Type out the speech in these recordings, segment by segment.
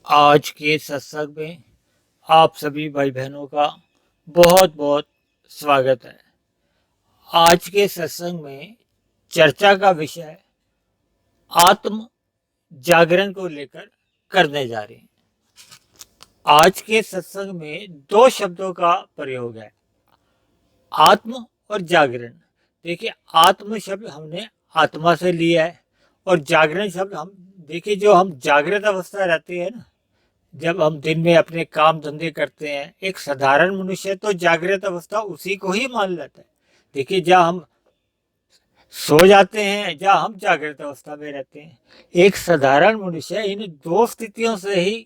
आज के सत्संग में आप सभी भाई बहनों का बहुत बहुत स्वागत है। आज के सत्संग में चर्चा का विषय आत्म जागरण को लेकर करने जा रहे हैं। आज के सत्संग में दो शब्दों का प्रयोग है, आत्म और जागरण। देखिए, आत्म शब्द हमने आत्मा से लिया है और जागरण शब्द हम देखिए, जो हम जागृत अवस्था रहती है ना, जब हम दिन में अपने काम धंधे करते हैं, एक साधारण मनुष्य तो जागृत अवस्था उसी को ही मान लेता है। देखिए, जहाँ हम सो जाते हैं, जहाँ हम जागृत अवस्था में रहते हैं, एक साधारण मनुष्य इन दो स्थितियों से ही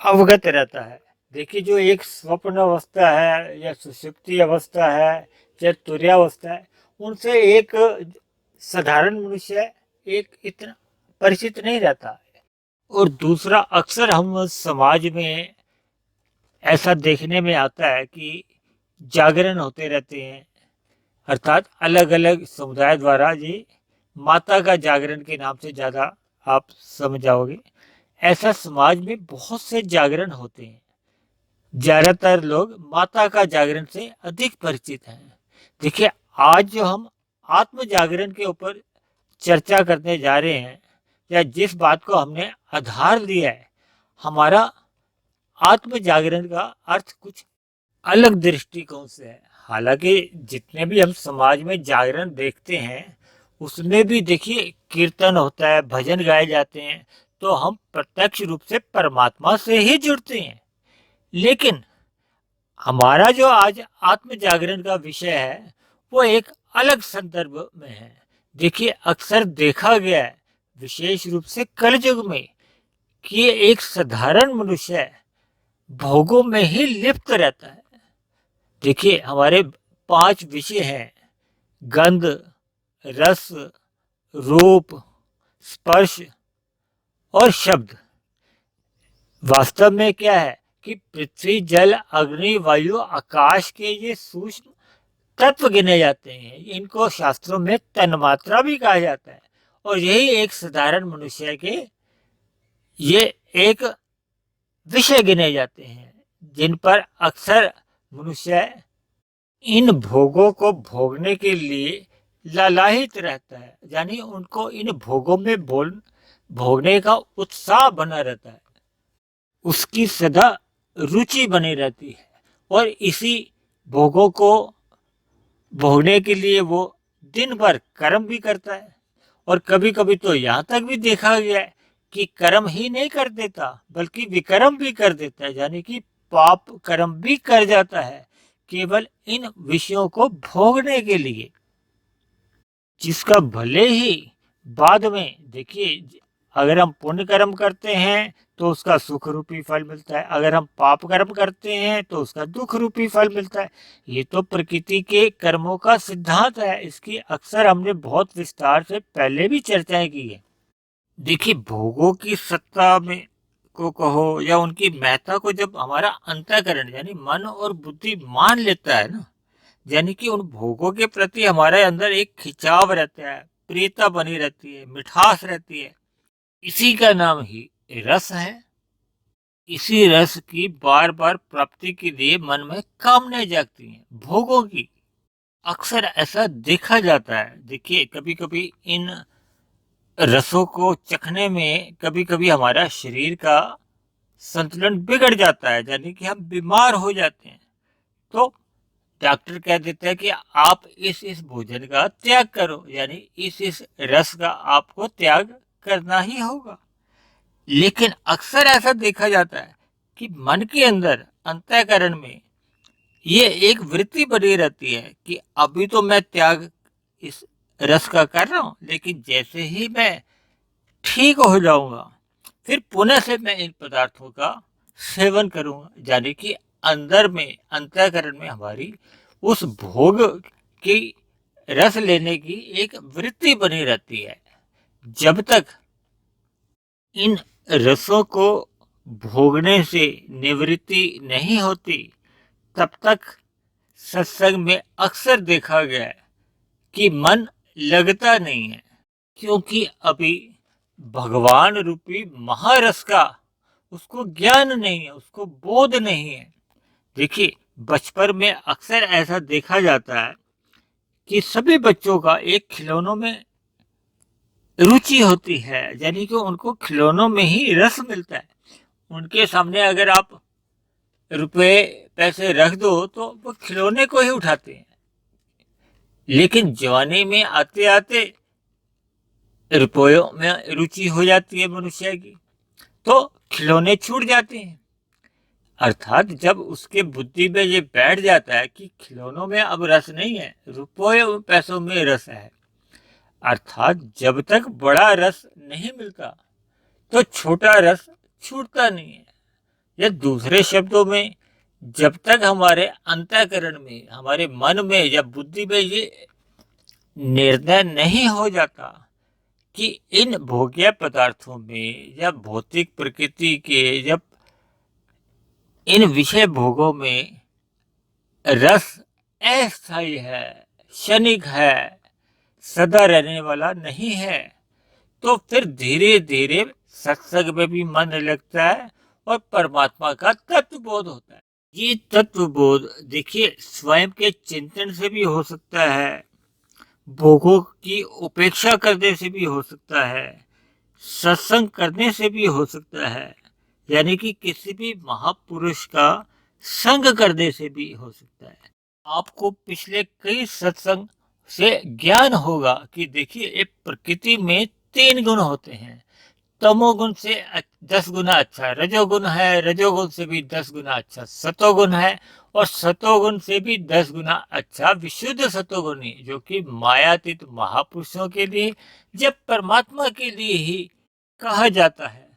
अवगत रहता है। देखिए, जो एक स्वप्न अवस्था है या सुषुप्ति अवस्था है या तुर्यावस्था है, उनसे एक साधारण मनुष्य एक इतना परिचित नहीं रहता है। और दूसरा, अक्सर हम समाज में ऐसा देखने में आता है कि जागरण होते रहते हैं, अर्थात अलग अलग समुदाय द्वारा ये माता का जागरण के नाम से ज़्यादा आप समझ जाओगे। ऐसा समाज में बहुत से जागरण होते हैं। ज़्यादातर लोग माता का जागरण से अधिक परिचित हैं। देखिए, आज जो हम आत्म जागरण के ऊपर चर्चा करने जा रहे हैं, या जिस बात को हमने आधार लिया है, हमारा आत्म जागरण का अर्थ कुछ अलग दृष्टिकोण से है। हालांकि जितने भी हम समाज में जागरण देखते हैं, उसमें भी देखिए कीर्तन होता है, भजन गाए जाते हैं, तो हम प्रत्यक्ष रूप से परमात्मा से ही जुड़ते हैं। लेकिन हमारा जो आज आत्म जागरण का विषय है, वो एक अलग संदर्भ में है। देखिए, अक्सर देखा गया है, विशेष रूप से कलयुग में, कि एक साधारण मनुष्य भोगों में ही लिप्त रहता है। देखिए, हमारे 5 विषय हैं, गंध, रस, रूप, स्पर्श और शब्द। वास्तव में क्या है कि पृथ्वी, जल, अग्नि, वायु, आकाश के ये सूक्ष्म तत्व गिने जाते हैं। इनको शास्त्रों में तन्मात्रा भी कहा जाता है। और यही एक साधारण मनुष्य के ये एक विषय गिने जाते हैं, जिन पर अक्सर मनुष्य इन भोगों को भोगने के लिए लालायित रहता है। यानी उनको इन भोगों में भोगने का उत्साह बना रहता है, उसकी सदा रुचि बनी रहती है। और इसी भोगों को भोगने के लिए वो दिन भर कर्म भी करता है। और कभी कभी तो यहाँ तक भी देखा गया है कि कर्म ही नहीं कर देता, बल्कि विकर्म भी कर देता है, यानी कि पाप कर्म भी कर जाता है, केवल इन विषयों को भोगने के लिए, जिसका भले ही बाद में देखिए, अगर हम पुण्य कर्म करते हैं तो उसका सुख रूपी फल मिलता है, अगर हम पाप कर्म करते हैं तो उसका दुख रूपी फल मिलता है। ये तो प्रकृति के कर्मों का सिद्धांत है। इसकी अक्सर हमने बहुत विस्तार से पहले भी चर्चाएं की है। देखिए, भोगों की सत्ता में को कहो या उनकी महत्ता को जब हमारा अंतःकरण यानी मन और बुद्धि मान लेता है ना, यानी कि उन भोगों के प्रति हमारे अंदर एक खिंचाव रहता है, प्रियता बनी रहती है, मिठास रहती है, इसी का नाम ही रस है। इसी रस की बार बार प्राप्ति के लिए मन में कामनाएं जागती हैं, भोगों की। अक्सर ऐसा देखा जाता है। देखिए, कभी कभी इन रसों को चखने में कभी कभी हमारा शरीर का संतुलन बिगड़ जाता है, यानी कि हम बीमार हो जाते हैं। तो डॉक्टर कह देता है कि आप इस भोजन का त्याग करो, यानी इस रस का आपको त्याग करना ही होगा। लेकिन अक्सर ऐसा देखा जाता है कि मन के अंदर, अंतःकरण में ये एक वृत्ति बनी रहती है कि अभी तो मैं त्याग इस रस का कर रहा हूं, लेकिन जैसे ही मैं ठीक हो जाऊंगा, फिर पुनः से मैं इन पदार्थों का सेवन करूंगा। यानी कि अंदर में, अंतःकरण में हमारी उस भोग की रस लेने की एक वृत्ति बनी रहती है। जब तक इन रसों को भोगने से निवृत्ति नहीं होती, तब तक सत्संग में अक्सर देखा गया है कि मन लगता नहीं है, क्योंकि अभी भगवान रूपी महारस का उसको ज्ञान नहीं है, उसको बोध नहीं है। देखिए बचपन में अक्सर ऐसा देखा जाता है कि सभी बच्चों का एक खिलौनों में रुचि होती है, यानी कि उनको खिलौनों में ही रस मिलता है। उनके सामने अगर आप रुपए पैसे रख दो तो वो खिलौने को ही उठाते हैं, लेकिन जवानी में आते आते रुपयों में रुचि हो जाती है मनुष्य की, तो खिलौने छूट जाते हैं। अर्थात जब उसके बुद्धि में ये बैठ जाता है कि खिलौनों में अब रस नहीं है, रुपयों पैसों में रस है, अर्थात जब तक बड़ा रस नहीं मिलता तो छोटा रस छूटता नहीं है। या दूसरे शब्दों में, जब तक हमारे अंतःकरण में, हमारे मन में या बुद्धि में ये निर्णय नहीं हो जाता कि इन भोग्य पदार्थों में या भौतिक प्रकृति के या इन विषय भोगों में रस अस्थायी है, क्षणिक है, सदा रहने वाला नहीं है, तो फिर धीरे धीरे सत्संग में भी मन लगता है और परमात्मा का तत्वबोध होता है। ये तत्वबोध देखिए स्वयं के चिंतन से भी हो सकता है, भोगों की उपेक्षा करने से भी हो सकता है, सत्संग करने से भी हो सकता है, यानी कि किसी भी महापुरुष का संग करने से भी हो सकता है। आपको पिछले कई सत्संग से ज्ञान होगा कि देखिए एक प्रकृति में 3 गुण होते हैं। तमोगुण से 10 गुना अच्छा रजोगुण है, रजोगुण से भी 10 गुना अच्छा सतोगुण है, और सतोगुण से भी 10 गुना अच्छा विशुद्ध सतोगुणी, जो कि मायातीत महापुरुषों के लिए, जब परमात्मा के लिए ही कहा जाता है।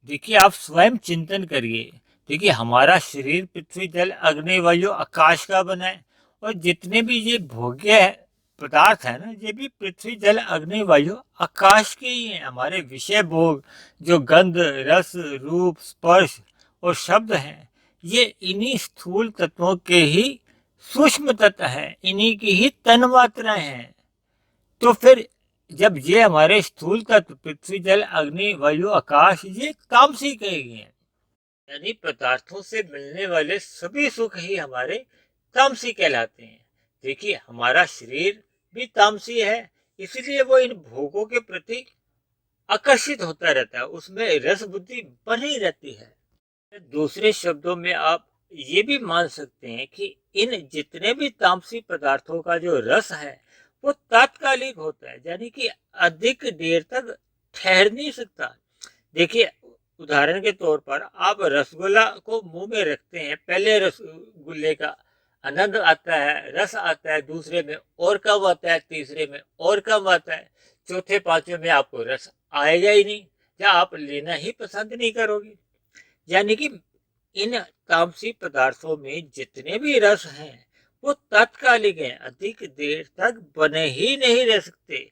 देखिए आप स्वयं चिंतन करिए। देखिए हमारा शरीर पृथ्वी जल अग्नि वायु आकाश का बना है, और जितने भी ये भोग्य पदार्थ है ना, ये भी पृथ्वी जल अग्नि वायु आकाश के ही हैं। हमारे विषय भोग जो गंध रस रूप स्पर्श और शब्द हैं, ये इन्हीं स्थूल तत्वों के ही सूक्ष्म तत्व हैं, इन्हीं की ही तन मात्राएं हैं। तो फिर जब ये हमारे स्थूल तत्व पृथ्वी जल अग्नि वायु आकाश ये तामसिक हैं, यानी पदार्थों से मिलने वाले सभी सुख ही हमारे तामसी कहलाते हैं। देखिए हमारा शरीर भी तामसी है, इसलिए वो इन भोगों के प्रति आकर्षित होता रहता है, उसमें रस बुद्धि बनी रहती है। दूसरे शब्दों में आप ये भी मान सकते हैं कि इन जितने भी तामसी पदार्थों का जो रस है वो तात्कालिक होता है, यानी कि अधिक देर तक ठहर नहीं सकता। देखिए उदाहरण के तौर पर आप रसगुल्ला को मुंह में रखते हैं, पहले रसगुल्ले का आनंद आता है, रस आता है, दूसरे में और कम आता है, तीसरे में और कम आता है, चौथे पांचवें में आपको रस आएगा ही नहीं, या आप लेना ही पसंद नहीं करोगे। यानी कि इन तामसी पदार्थों में जितने भी रस हैं वो तात्कालिक हैं, अधिक देर तक बने ही नहीं रह सकते।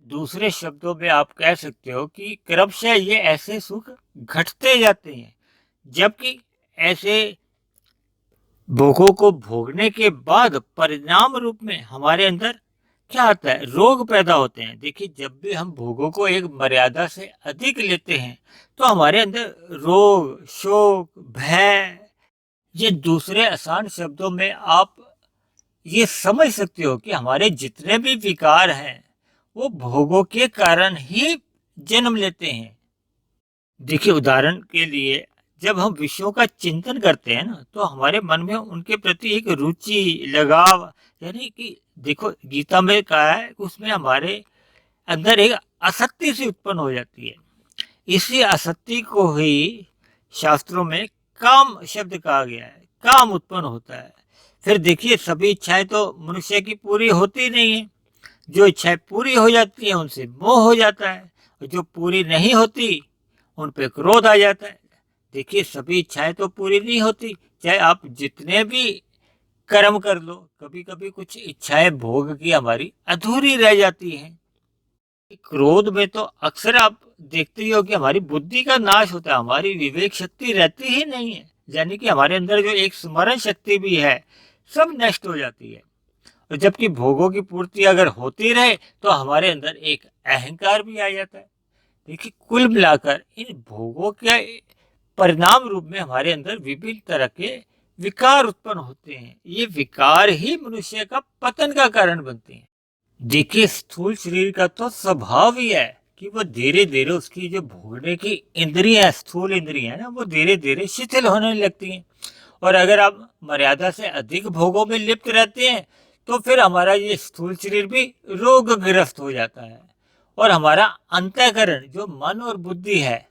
दूसरे शब्दों में आप कह सकते हो कि क्रमशः ये ऐसे सुख घटते जाते हैं, जबकि ऐसे भोगों को भोगने के बाद परिणाम रूप में हमारे अंदर क्या आता है, रोग पैदा होते हैं। देखिए जब भी हम भोगों को एक मर्यादा से अधिक लेते हैं तो हमारे अंदर रोग शोक भय, ये दूसरे आसान शब्दों में आप ये समझ सकते हो कि हमारे जितने भी विकार हैं वो भोगों के कारण ही जन्म लेते हैं। देखिए उदाहरण के लिए जब हम विषयों का चिंतन करते हैं ना, तो हमारे मन में उनके प्रति एक रुचि लगाव, यानी कि देखो गीता में कहा है उसमें हमारे अंदर एक आसक्ति सी उत्पन्न हो जाती है। इसी आसक्ति को ही शास्त्रों में काम शब्द कहा गया है, काम उत्पन्न होता है। फिर देखिए सभी इच्छाएं तो मनुष्य की पूरी होती नहीं है, जो इच्छाएं पूरी हो जाती हैं उनसे मोह हो जाता है, और जो पूरी नहीं होती उन पे क्रोध आ जाता है। देखिए सभी इच्छाएं तो पूरी नहीं होती, चाहे आप जितने भी कर्म कर लो, कभी कभी कुछ इच्छाएं भोग की हमारी अधूरी रह जाती हैं। क्रोध में तो अक्सर आप देखते ही हो कि हमारी बुद्धि का नाश होता है, हमारी विवेक शक्ति रहती ही नहीं है, यानी कि हमारे अंदर जो एक स्मरण शक्ति भी है सब नष्ट हो जाती है। और जबकि भोगों की पूर्ति अगर होती रहे तो हमारे अंदर एक अहंकार भी आ जाता है। देखिए कुल मिलाकर इन भोगों के परिणाम रूप में हमारे अंदर विभिन्न तरह के विकार उत्पन्न होते हैं। ये विकार ही मनुष्य का पतन का कारण बनते हैं। देखिए, स्थूल शरीर का तो स्वभाव ही है कि वो धीरे धीरे उसकी जो भोगने की इंद्रियां, स्थूल इंद्रियां है ना, वो धीरे धीरे शिथिल होने लगती हैं। और अगर आप मर्यादा से अधिक भोगों में लिप्त रहते हैं तो फिर हमारा ये स्थूल शरीर भी रोगग्रस्त हो जाता है और हमारा अंतःकरण जो मन और बुद्धि है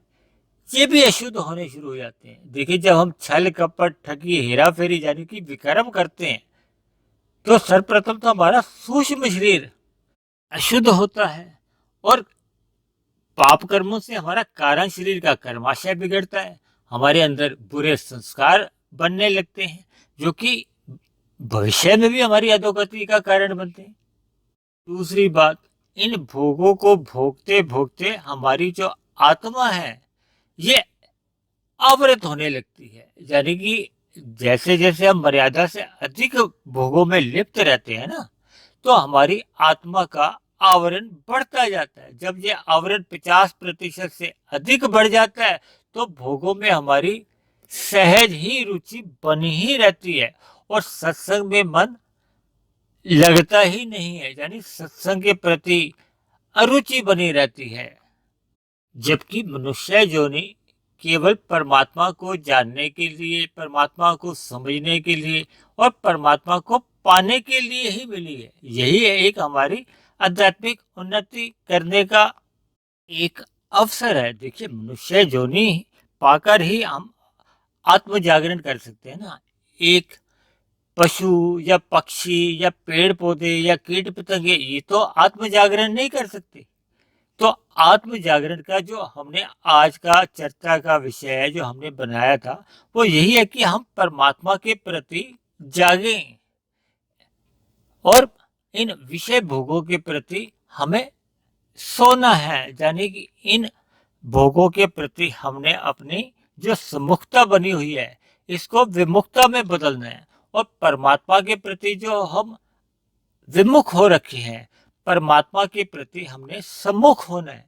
ये भी अशुद्ध होने शुरू हो जाते हैं। देखिए, जब हम छल कपट ठगी हेरा फेरी यानी कि विक्रम करते हैं तो सर्वप्रथम तो हमारा सूक्ष्म शरीर अशुद्ध होता है और पाप कर्मों से हमारा कारण शरीर का कर्माशय बिगड़ता है। हमारे अंदर बुरे संस्कार बनने लगते हैं जो कि भविष्य में भी हमारी अधोगति का कारण बनते हैं। दूसरी बात, इन भोगों को भोगते भोगते हमारी जो आत्मा है ये आवृत होने लगती है। यानी कि जैसे जैसे हम मर्यादा से अधिक भोगों में लिप्त रहते हैं ना, तो हमारी आत्मा का आवरण बढ़ता जाता है। जब ये आवरण 50% से अधिक बढ़ जाता है तो भोगों में हमारी सहज ही रुचि बनी ही रहती है और सत्संग में मन लगता ही नहीं है, यानी सत्संग के प्रति अरुचि बनी रहती है। जबकि मनुष्य योनि केवल परमात्मा को जानने के लिए, परमात्मा को समझने के लिए और परमात्मा को पाने के लिए ही मिली है। यही एक हमारी आध्यात्मिक उन्नति करने का एक अवसर है। देखिए, मनुष्य योनि पाकर ही हम आत्म जागरण कर सकते हैं ना। एक पशु या पक्षी या पेड़ पौधे या कीट पतंगे ये तो आत्म जागरण नहीं कर सकते। तो आत्म जागरण का जो हमने आज का चर्चा का विषय है जो हमने बनाया था वो यही है कि हम परमात्मा के प्रति जागें और इन विषय भोगों के प्रति हमें सोना है। यानी कि इन भोगों के प्रति हमने अपनी जो सम्मुखता बनी हुई है इसको विमुखता में बदलना है और परमात्मा के प्रति जो हम विमुख हो रखे हैं परमात्मा के प्रति हमने सम्मुख होना है।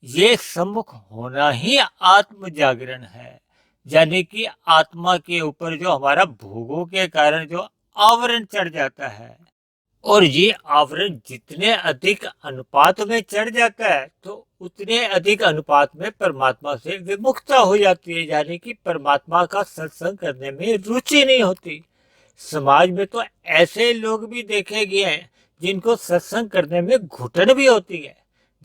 ये सम्मुख होना ही आत्म जागरण है। यानी कि आत्मा के ऊपर जो हमारा भोगों के कारण जो आवरण चढ़ जाता है और ये आवरण जितने अधिक अनुपात में चढ़ जाता है तो उतने अधिक अनुपात में परमात्मा से विमुखता हो जाती है। यानी कि परमात्मा का सत्संग करने में रुचि नहीं होती। समाज में तो ऐसे लोग भी देखे गए हैं जिनको सत्संग करने में घुटन भी होती है।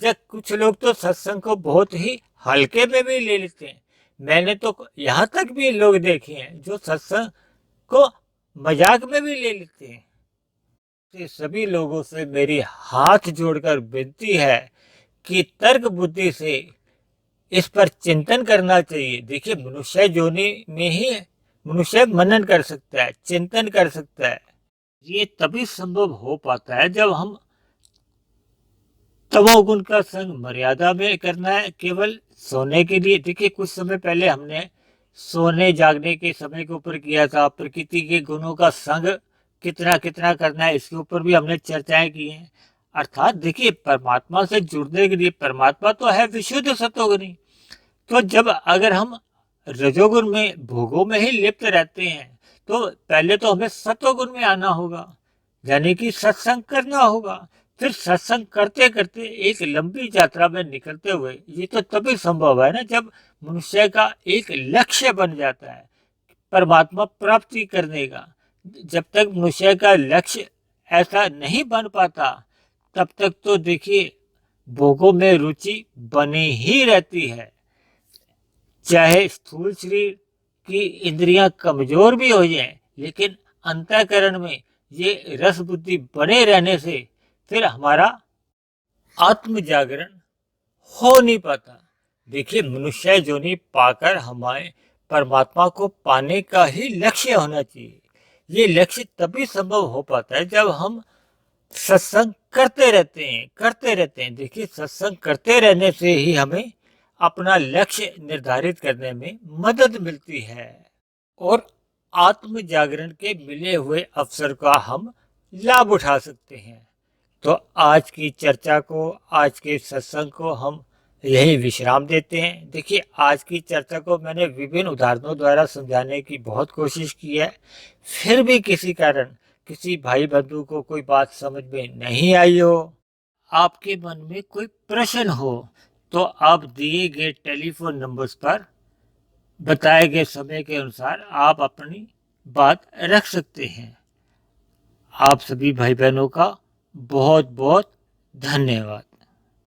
जब कुछ लोग तो सत्संग को बहुत ही हल्के में भी ले लेते हैं। मैंने तो यहाँ तक भी लोग देखे हैं जो सत्संग को मजाक में भी ले लेते हैं। सभी लोगों से मेरी हाथ जोड़कर विनती है कि तर्क बुद्धि से इस पर चिंतन करना चाहिए। देखिए, मनुष्य योनि में ही मनुष्य मनन कर सकता है, चिंतन कर सकता है। ये तभी संभव हो पाता है जब हम तमोगुण का संग मर्यादा में करना है केवल सोने के लिए। देखिए, कुछ समय पहले हमने सोने जागने के समय के ऊपर किया था। प्रकृति के गुणों का संग कितना कितना करना है इसके ऊपर भी हमने चर्चाएं की हैं। अर्थात देखिए, परमात्मा से जुड़ने के लिए परमात्मा तो है विशुद्ध सतोगुणी। तो जब अगर हम रजोगुण में भोगों में ही लिप्त रहते हैं तो पहले तो हमें सतोगुण में आना होगा, यानी कि सत्संग करना होगा। फिर सत्संग करते करते एक लंबी यात्रा में निकलते हुए ये तो तभी संभव है ना जब मनुष्य का एक लक्ष्य बन जाता है परमात्मा प्राप्ति करने का। जब तक मनुष्य का लक्ष्य ऐसा नहीं बन पाता तब तक तो देखिए भोगों में रुचि बनी ही रहती है। चाहे स्थूल शरीर की इंद्रियां कमजोर भी हो जाएं, लेकिन अंतःकरण में ये रस बुद्धि बने रहने से फिर हमारा आत्म जागरण हो नहीं पाता। देखिए, मनुष्य योनि पाकर हमारे परमात्मा को पाने का ही लक्ष्य होना चाहिए। ये लक्ष्य तभी संभव हो पाता है जब हम सत्संग करते रहते हैं। देखिए, सत्संग करते रहने से ही हमें अपना लक्ष्य निर्धारित करने में मदद मिलती है और आत्म जागरण के मिले हुए अवसर का हम लाभ उठा सकते हैं। तो आज की चर्चा को, आज के सत्संग को हम यही विश्राम देते हैं। देखिए, आज की चर्चा को मैंने विभिन्न उदाहरणों द्वारा समझाने की बहुत कोशिश की है। फिर भी किसी कारण किसी भाई बंधु को कोई बात समझ में नहीं आई हो, आपके मन में कोई प्रश्न हो, तो आप दिए गए टेलीफोन नंबर्स पर बताए गए समय के अनुसार आप अपनी बात रख सकते हैं। आप सभी भाई बहनों का बहुत बहुत धन्यवाद।